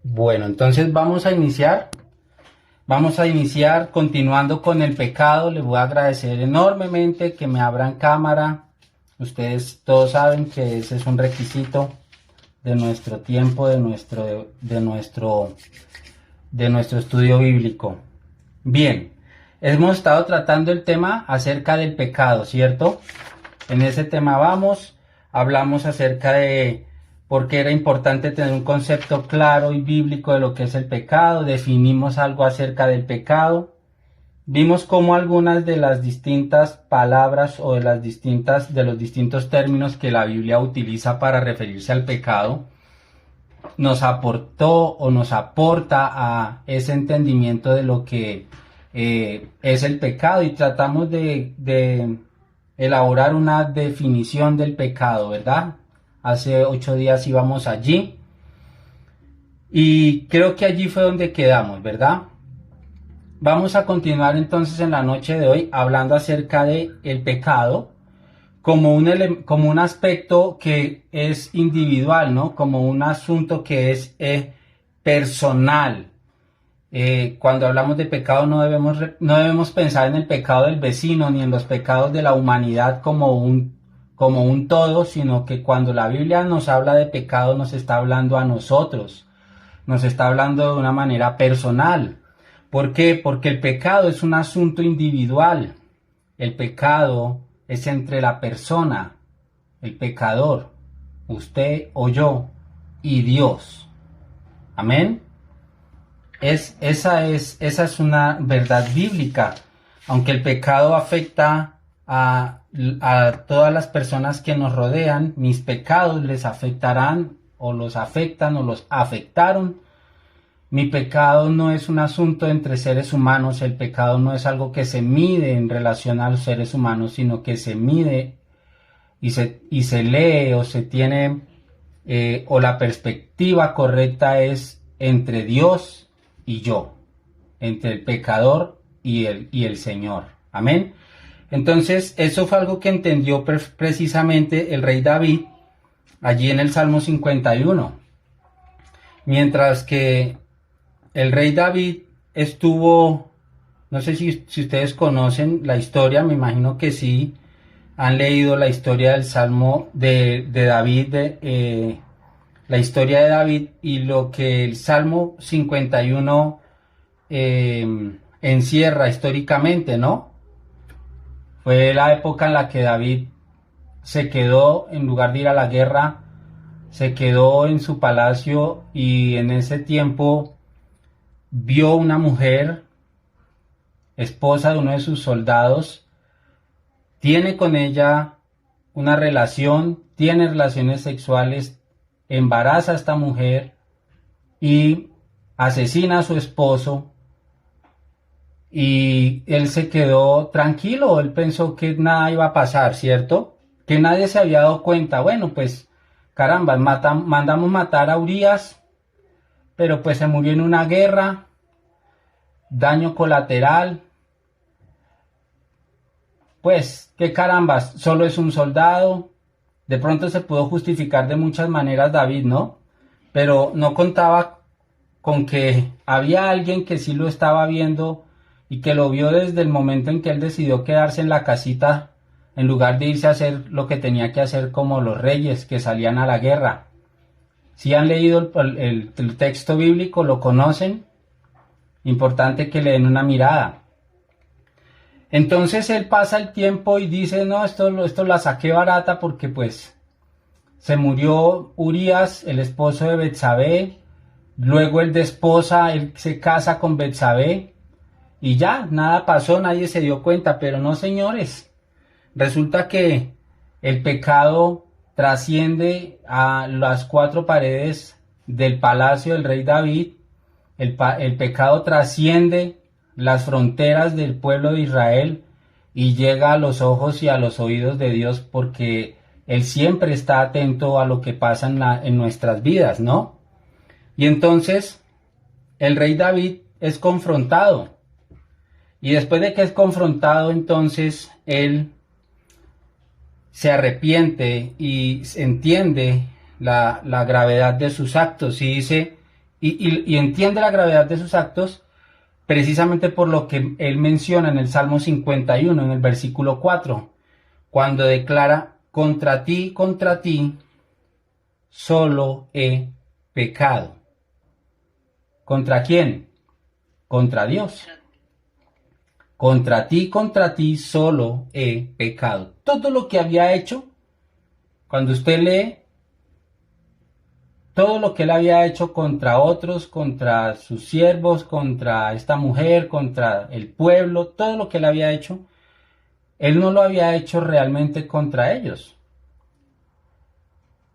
Bueno, entonces vamos a iniciar continuando con el pecado. Les voy a agradecer enormemente que me abran cámara. Ustedes todos saben que ese es un requisito de nuestro tiempo, de nuestro estudio bíblico. Bien, hemos estado tratando el tema acerca del pecado, ¿cierto? En ese tema hablamos acerca de por qué era importante tener un concepto claro y bíblico de lo que es el pecado, definimos algo acerca del pecado, vimos cómo algunas de las distintas palabras o de los distintos términos que la Biblia utiliza para referirse al pecado nos aportó o nos aporta a ese entendimiento de lo que es el pecado, y tratamos de elaborar una definición del pecado, ¿verdad? Hace 8 días íbamos allí y creo que allí fue donde quedamos, ¿verdad? Vamos a continuar entonces en la noche de hoy hablando acerca de el pecado como un aspecto que es individual, ¿no? Como un asunto que es personal. Cuando hablamos de pecado no debemos pensar en el pecado del vecino ni en los pecados de la humanidad como un todo, sino que cuando la Biblia nos habla de pecado nos está hablando a nosotros, nos está hablando de una manera personal. ¿Por qué? Porque el pecado es un asunto individual. El pecado es entre la persona, el pecador, usted o yo, y Dios. Amén. Esa es una verdad bíblica. Aunque el pecado afecta a todas las personas que nos rodean, mis pecados les afectarán o los afectan o los afectaron. Mi pecado no es un asunto entre seres humanos, el pecado no es algo que se mide en relación a los seres humanos, sino que se mide y se lee o se tiene, o la perspectiva correcta es entre Dios y yo, entre el pecador y el Señor. Amén. Entonces, eso fue algo que entendió precisamente el rey David allí en el Salmo 51. Mientras que el rey David estuvo, no sé si ustedes conocen la historia, me imagino que sí, han leído la historia del Salmo de David, la historia de David y lo que el Salmo 51 encierra históricamente, ¿no? Fue la época en la que David se quedó, en lugar de ir a la guerra, se quedó en su palacio y en ese tiempo vio una mujer, esposa de uno de sus soldados, tiene con ella una relación, tiene relaciones sexuales, embaraza a esta mujer y asesina a su esposo, y él se quedó tranquilo, él pensó que nada iba a pasar, ¿cierto? Que nadie se había dado cuenta. Bueno, pues caramba, mandamos matar a Urías, pero pues se murió en una guerra, daño colateral, pues qué carambas, solo es un soldado. De pronto se pudo justificar de muchas maneras David, ¿no? Pero no contaba con que había alguien que sí lo estaba viendo y que lo vio desde el momento en que él decidió quedarse en la casita en lugar de irse a hacer lo que tenía que hacer como los reyes que salían a la guerra. Si han leído el texto bíblico, lo conocen, importante que le den una mirada. Entonces él pasa el tiempo y dice, no, esto la saqué barata porque pues se murió Urías, el esposo de Betsabé, luego él desposa, él se casa con Betsabé y ya, nada pasó, nadie se dio cuenta, pero no, señores, resulta que el pecado trasciende a las 4 paredes del palacio del rey David, el pecado trasciende las fronteras del pueblo de Israel y llega a los ojos y a los oídos de Dios, porque Él siempre está atento a lo que pasa en nuestras vidas, ¿no? Y entonces el rey David es confrontado, y después de que es confrontado, entonces él se arrepiente y entiende la gravedad de sus actos y dice: y entiende la gravedad de sus actos precisamente por lo que él menciona en el Salmo 51, en el versículo 4, cuando declara, contra ti, solo he pecado. ¿Contra quién? Contra Dios. Contra ti, solo he pecado. Todo lo que había hecho, cuando usted lee, todo lo que él había hecho contra otros, contra sus siervos, contra esta mujer, contra el pueblo, todo lo que él había hecho, él no lo había hecho realmente contra ellos.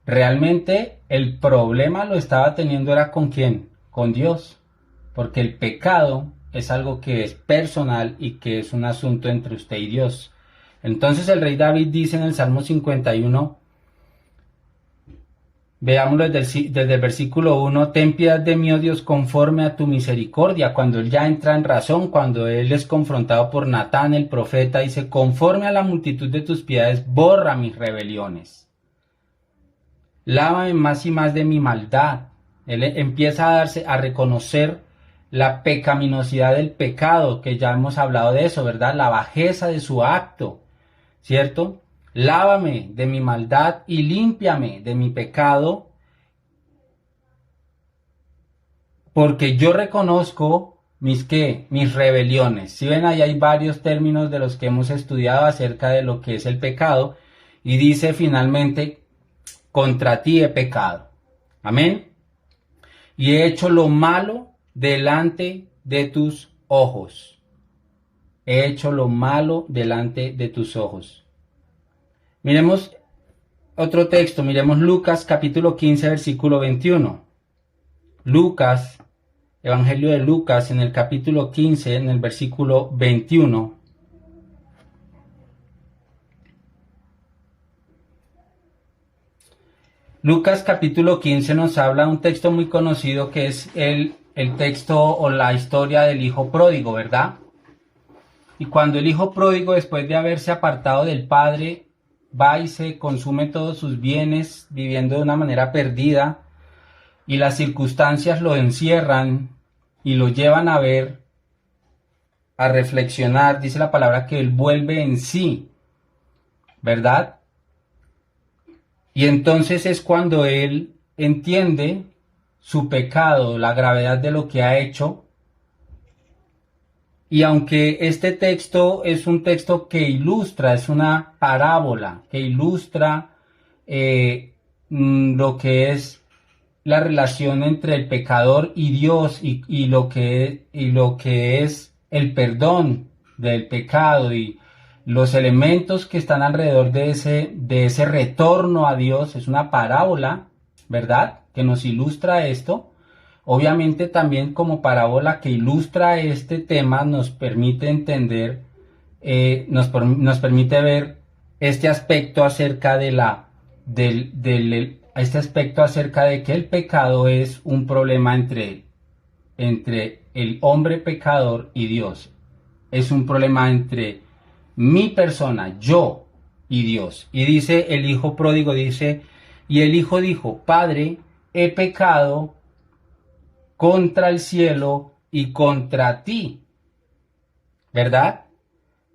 Realmente el problema lo estaba teniendo era con quién, con Dios, porque el pecado es algo que es personal y que es un asunto entre usted y Dios. Entonces el rey David dice en el Salmo 51, veámoslo desde el versículo 1, ten piedad de mí, oh Dios, conforme a tu misericordia. Cuando él ya entra en razón, cuando él es confrontado por Natán el profeta, dice, conforme a la multitud de tus piedades, borra mis rebeliones. Lávame más y más de mi maldad. Él empieza a reconocer la pecaminosidad del pecado, que ya hemos hablado de eso, ¿verdad? La bajeza de su acto, ¿cierto? Lávame de mi maldad y límpiame de mi pecado, porque yo reconozco mis rebeliones. Si ven, ahí hay varios términos de los que hemos estudiado acerca de lo que es el pecado, y dice finalmente, contra ti he pecado. Amén. Y he hecho lo malo delante de tus ojos. He hecho lo malo delante de tus ojos. Miremos otro texto, miremos Lucas capítulo 15, versículo 21. Lucas, Evangelio de Lucas, en el capítulo 15, en el versículo 21. Lucas capítulo 15 nos habla un texto muy conocido que es el texto o la historia del hijo pródigo, ¿verdad? Y cuando el hijo pródigo, después de haberse apartado del padre, va y se consume todos sus bienes, viviendo de una manera perdida, y las circunstancias lo encierran y lo llevan a ver, a reflexionar, dice la palabra que él vuelve en sí, ¿verdad? Y entonces es cuando él entiende su pecado, la gravedad de lo que ha hecho. Y aunque este texto es un texto que ilustra, es una parábola que ilustra lo que es la relación entre el pecador y Dios y lo que es el perdón del pecado y los elementos que están alrededor de ese retorno a Dios, es una parábola, ¿verdad?, que nos ilustra esto. Obviamente también como parábola que ilustra este tema nos permite entender, nos permite ver este aspecto acerca de este aspecto acerca de que el pecado es un problema entre el hombre pecador y Dios. Es un problema entre mi persona, yo y Dios. Y dice el hijo pródigo, dice, y el hijo dijo, Padre, he pecado contra el cielo y contra ti, ¿verdad?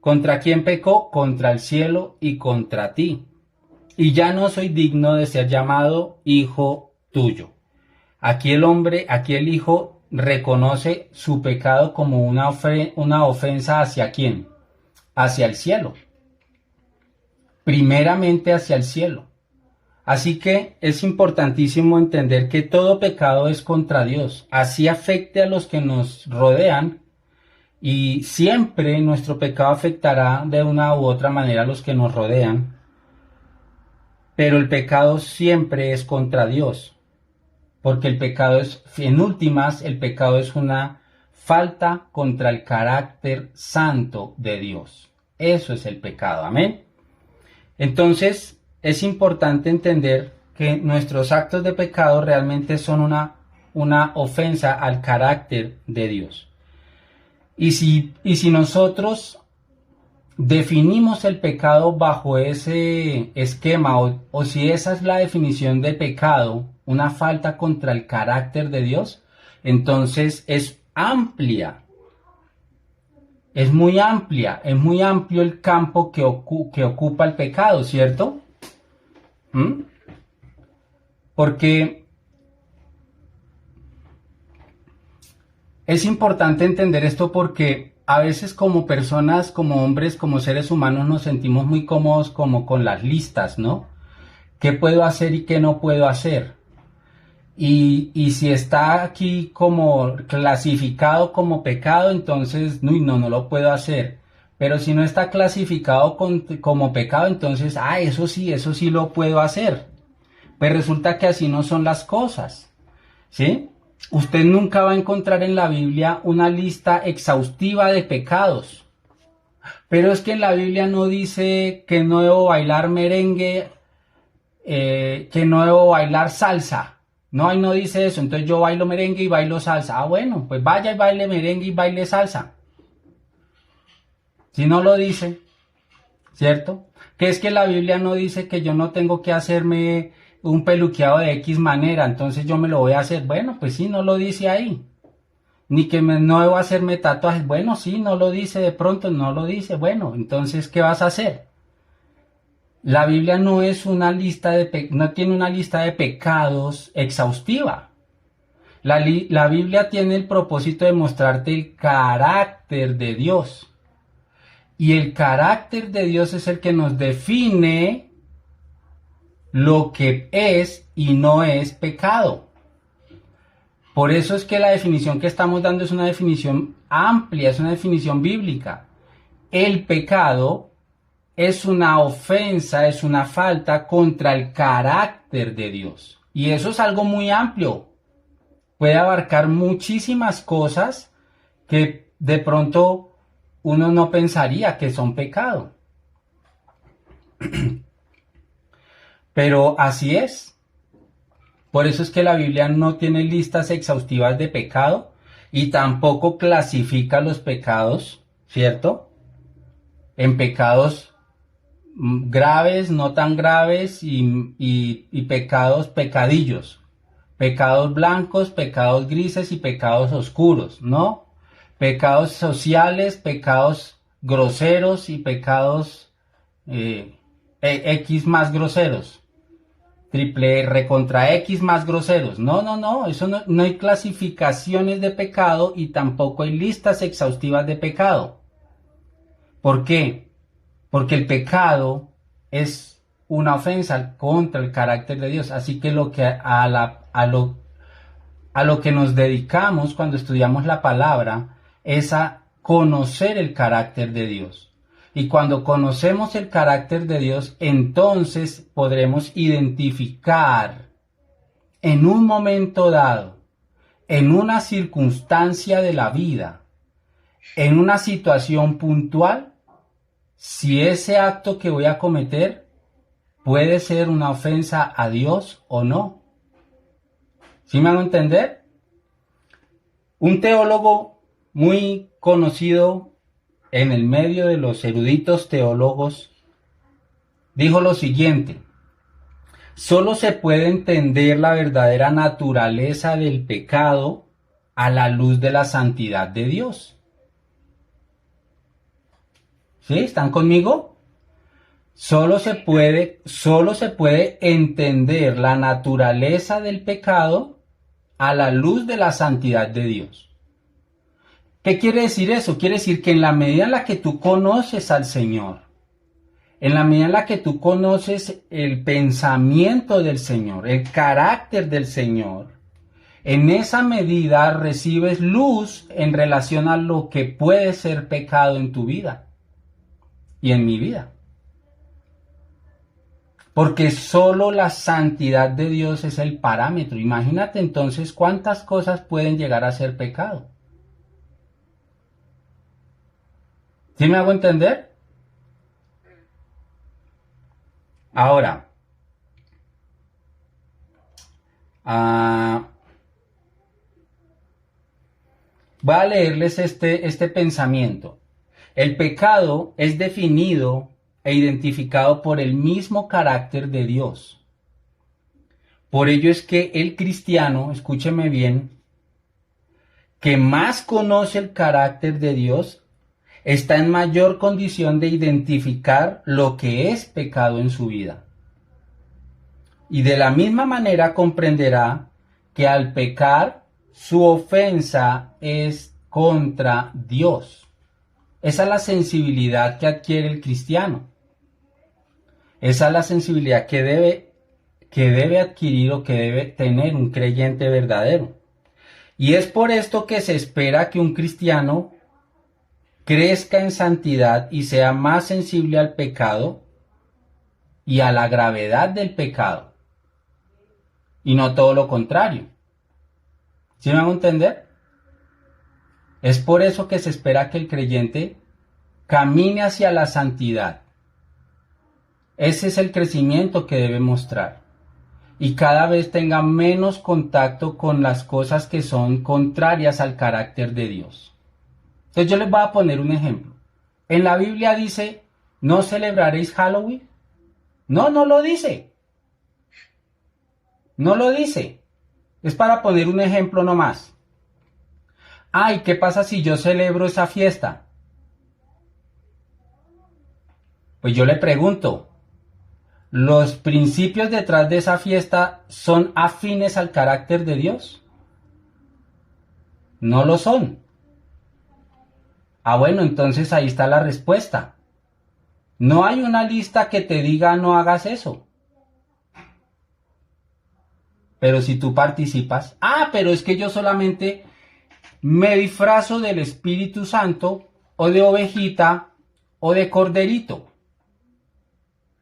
¿Contra quién pecó? Contra el cielo y contra ti. Y ya no soy digno de ser llamado hijo tuyo. Aquí el hijo reconoce su pecado como una ofensa ¿hacia quién? Hacia el cielo. Primeramente hacia el cielo. Así que es importantísimo entender que todo pecado es contra Dios, así afecte a los que nos rodean, y siempre nuestro pecado afectará de una u otra manera a los que nos rodean, pero el pecado siempre es contra Dios, porque el pecado es, en últimas, el pecado es una falta contra el carácter santo de Dios. Eso es el pecado, amén. Entonces, es importante entender que nuestros actos de pecado realmente son una ofensa al carácter de Dios. Y si nosotros definimos el pecado bajo ese esquema, o si esa es la definición de pecado, una falta contra el carácter de Dios, Entonces es amplia, es muy amplia, es muy amplio el campo que ocupa el pecado, ¿cierto? ¿Mm? Porque es importante entender esto porque a veces como personas, como hombres, como seres humanos nos sentimos muy cómodos como con las listas, ¿no? ¿Qué puedo hacer y qué no puedo hacer? Y si está aquí como clasificado como pecado, entonces no lo puedo hacer. Pero si no está clasificado como pecado, entonces, eso sí lo puedo hacer. Pues resulta que así no son las cosas, ¿sí? Usted nunca va a encontrar en la Biblia una lista exhaustiva de pecados. Pero es que en la Biblia no dice que no debo bailar merengue, que no debo bailar salsa. No, ahí no dice eso. Entonces yo bailo merengue y bailo salsa. Bueno, pues vaya y baile merengue y baile salsa. Si no lo dice, ¿cierto? Que es que la Biblia no dice que yo no tengo que hacerme un peluqueado de X manera, entonces yo me lo voy a hacer. Bueno, pues sí, no lo dice ahí. Ni que no debo hacerme tatuajes. Bueno, sí, no lo dice, de pronto no lo dice. Bueno, entonces, ¿qué vas a hacer? La Biblia no es una lista no tiene una lista de pecados exhaustiva. La Biblia tiene el propósito de mostrarte el carácter de Dios. Y el carácter de Dios es el que nos define lo que es y no es pecado. Por eso es que la definición que estamos dando es una definición amplia, es una definición bíblica. El pecado es una ofensa, es una falta contra el carácter de Dios. Y eso es algo muy amplio. Puede abarcar muchísimas cosas que de pronto uno no pensaría que son pecado. Pero así es. Por eso es que la Biblia no tiene listas exhaustivas de pecado y tampoco clasifica los pecados, ¿cierto? En pecados graves, no tan graves y pecados pecadillos. Pecados blancos, pecados grises y pecados oscuros, ¿no? Pecados sociales, pecados groseros y pecados X más groseros. Triple R contra X más groseros. No, eso no hay clasificaciones de pecado y tampoco hay listas exhaustivas de pecado. ¿Por qué? Porque el pecado es una ofensa contra el carácter de Dios. Así que a lo que nos dedicamos cuando estudiamos la palabra es a conocer el carácter de Dios. Y cuando conocemos el carácter de Dios, entonces podremos identificar en un momento dado, en una circunstancia de la vida, en una situación puntual, si ese acto que voy a cometer puede ser una ofensa a Dios o no. ¿Sí me hago entender? Un teólogo muy conocido en el medio de los eruditos teólogos dijo lo siguiente: solo se puede entender la verdadera naturaleza del pecado a la luz de la santidad de Dios. ¿Sí? ¿Están conmigo? Solo se puede entender la naturaleza del pecado a la luz de la santidad de Dios. ¿Qué quiere decir eso? Quiere decir que en la medida en la que tú conoces al Señor, en la medida en la que tú conoces el pensamiento del Señor, el carácter del Señor, en esa medida recibes luz en relación a lo que puede ser pecado en tu vida y en mi vida. Porque solo la santidad de Dios es el parámetro. Imagínate entonces cuántas cosas pueden llegar a ser pecado. ¿Sí me hago entender? Ahora, voy a leerles este pensamiento. El pecado es definido e identificado por el mismo carácter de Dios. Por ello es que el cristiano, escúcheme bien, que más conoce el carácter de Dios está en mayor condición de identificar lo que es pecado en su vida. Y de la misma manera comprenderá que al pecar, su ofensa es contra Dios. Esa es la sensibilidad que adquiere el cristiano. Esa es la sensibilidad que debe adquirir o que debe tener un creyente verdadero. Y es por esto que se espera que un cristiano crezca en santidad y sea más sensible al pecado y a la gravedad del pecado. Y no todo lo contrario. ¿Sí me van a entender? Es por eso que se espera que el creyente camine hacia la santidad. Ese es el crecimiento que debe mostrar. Y cada vez tenga menos contacto con las cosas que son contrarias al carácter de Dios. Entonces yo les voy a poner un ejemplo. En la Biblia dice, ¿no celebraréis Halloween? No, no lo dice. No lo dice. Es para poner un ejemplo nomás. Ay, ¿qué pasa si yo celebro esa fiesta? Pues yo le pregunto, ¿los principios detrás de esa fiesta son afines al carácter de Dios? No lo son. Ah, bueno, entonces ahí está la respuesta. No hay una lista que te diga no hagas eso. Pero si tú participas, pero es que yo solamente me disfrazo del Espíritu Santo o de ovejita o de corderito.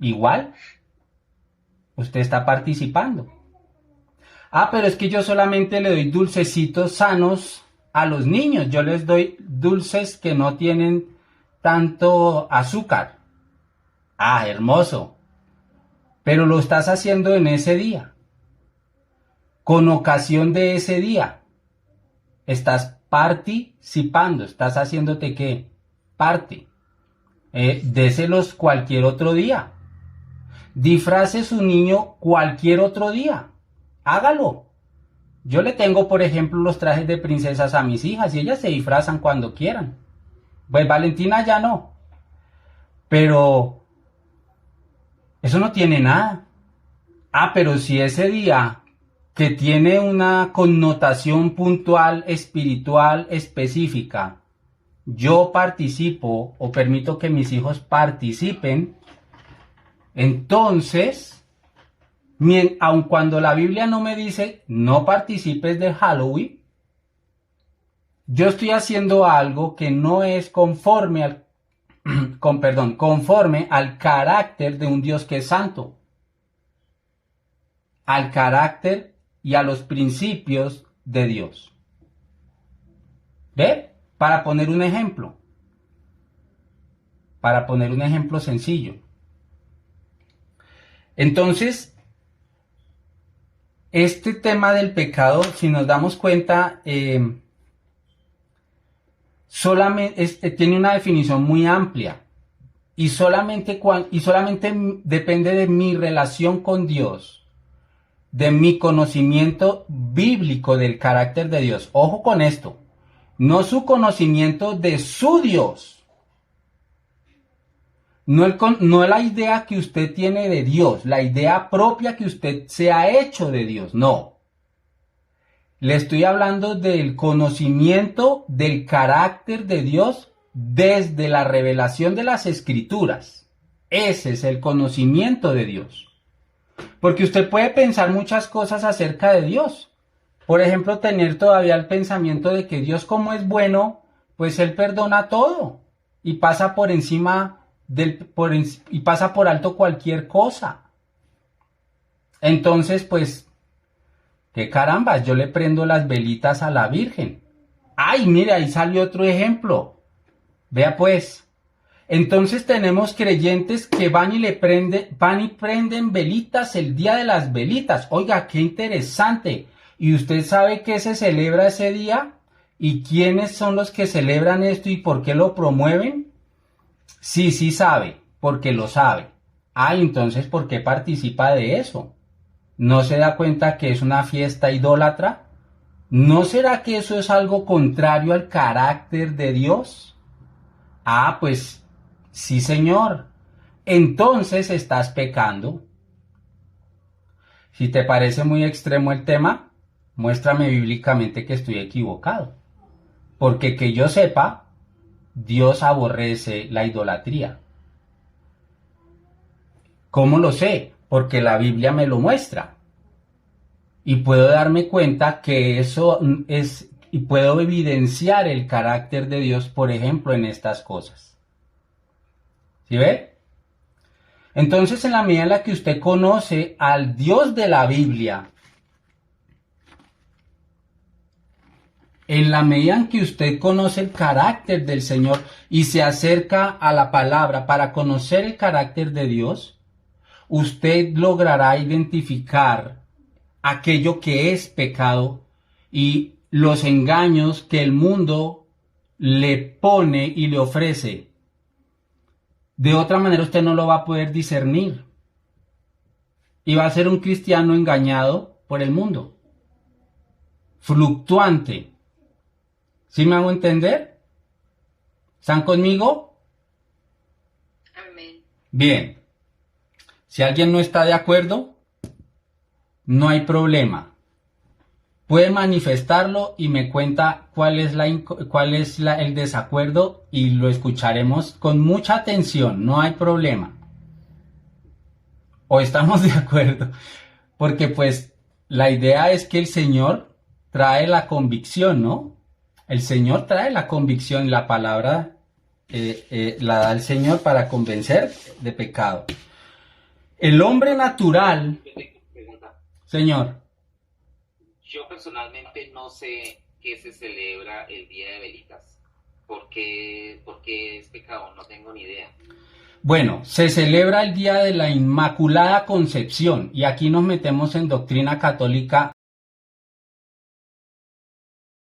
Igual, usted está participando. Pero es que yo solamente le doy dulcecitos sanos a los niños. Yo les doy dulces que no tienen tanto azúcar. Hermoso. Pero lo estás haciendo en ese día. Con ocasión de ese día. Estás participando. Estás haciéndote ¿qué? Parte. Déselos cualquier otro día. Disfrace su niño cualquier otro día. Hágalo. Yo le tengo, por ejemplo, los trajes de princesas a mis hijas y ellas se disfrazan cuando quieran. Pues Valentina ya no. Pero eso no tiene nada. Pero si ese día que tiene una connotación puntual, espiritual, específica, yo participo o permito que mis hijos participen, entonces, aun cuando la Biblia no me dice no participes de Halloween, yo estoy haciendo algo que no es conforme al carácter de un Dios que es santo, al carácter y a los principios de Dios. ¿Ve? Para poner un ejemplo sencillo. Entonces, este tema del pecado, si nos damos cuenta, solamente tiene una definición muy amplia y solamente depende de mi relación con Dios, de mi conocimiento bíblico del carácter de Dios. Ojo con esto, no su conocimiento de su Dios. No la idea que usted tiene de Dios, la idea propia que usted se ha hecho de Dios, no. Le estoy hablando del conocimiento del carácter de Dios desde la revelación de las Escrituras. Ese es el conocimiento de Dios. Porque usted puede pensar muchas cosas acerca de Dios. Por ejemplo, tener todavía el pensamiento de que Dios, como es bueno, pues Él perdona todo y pasa por encima y pasa por alto cualquier cosa. Entonces, pues, qué carambas, yo le prendo las velitas a la Virgen. Mire, ahí salió otro ejemplo. Vea pues. Entonces tenemos creyentes que van y prenden velitas el día de las velitas. Oiga, qué interesante. ¿Y usted sabe qué se celebra ese día? ¿Y quiénes son los que celebran esto y por qué lo promueven? Sí sabe, porque lo sabe. Entonces, ¿por qué participa de eso? ¿No se da cuenta que es una fiesta idólatra? ¿No será que eso es algo contrario al carácter de Dios? Ah, pues sí, Señor. Entonces estás pecando. Si te parece muy extremo el tema, muéstrame bíblicamente que estoy equivocado. Porque que yo sepa, Dios aborrece la idolatría. ¿Cómo lo sé? Porque la Biblia me lo muestra. Y puedo darme cuenta que eso es, y puedo evidenciar el carácter de Dios, por ejemplo, en estas cosas. ¿Sí ve? Entonces, en la medida en la que usted conoce al Dios de la Biblia, en la medida en que usted conoce el carácter del Señor y se acerca a la palabra para conocer el carácter de Dios, usted logrará identificar aquello que es pecado y los engaños que el mundo le pone y le ofrece. De otra manera usted no lo va a poder discernir y va a ser un cristiano engañado por el mundo, fluctuante. ¿Sí me hago entender? ¿Están conmigo? Amén. Bien. Si alguien no está de acuerdo, no hay problema. Puede manifestarlo y me cuenta cuál es el desacuerdo y lo escucharemos con mucha atención, no hay problema. O estamos de acuerdo, porque pues la idea es que el Señor trae la convicción, ¿no? El Señor trae la convicción, la palabra la da el Señor para convencer de pecado. El hombre natural, Yo tengo una pregunta. Señor, Yo personalmente no sé qué se celebra el día de velitas. Por qué es pecado? No tengo ni idea. bueno, se celebra el Día de la Inmaculada Concepción y aquí nos metemos en doctrina católica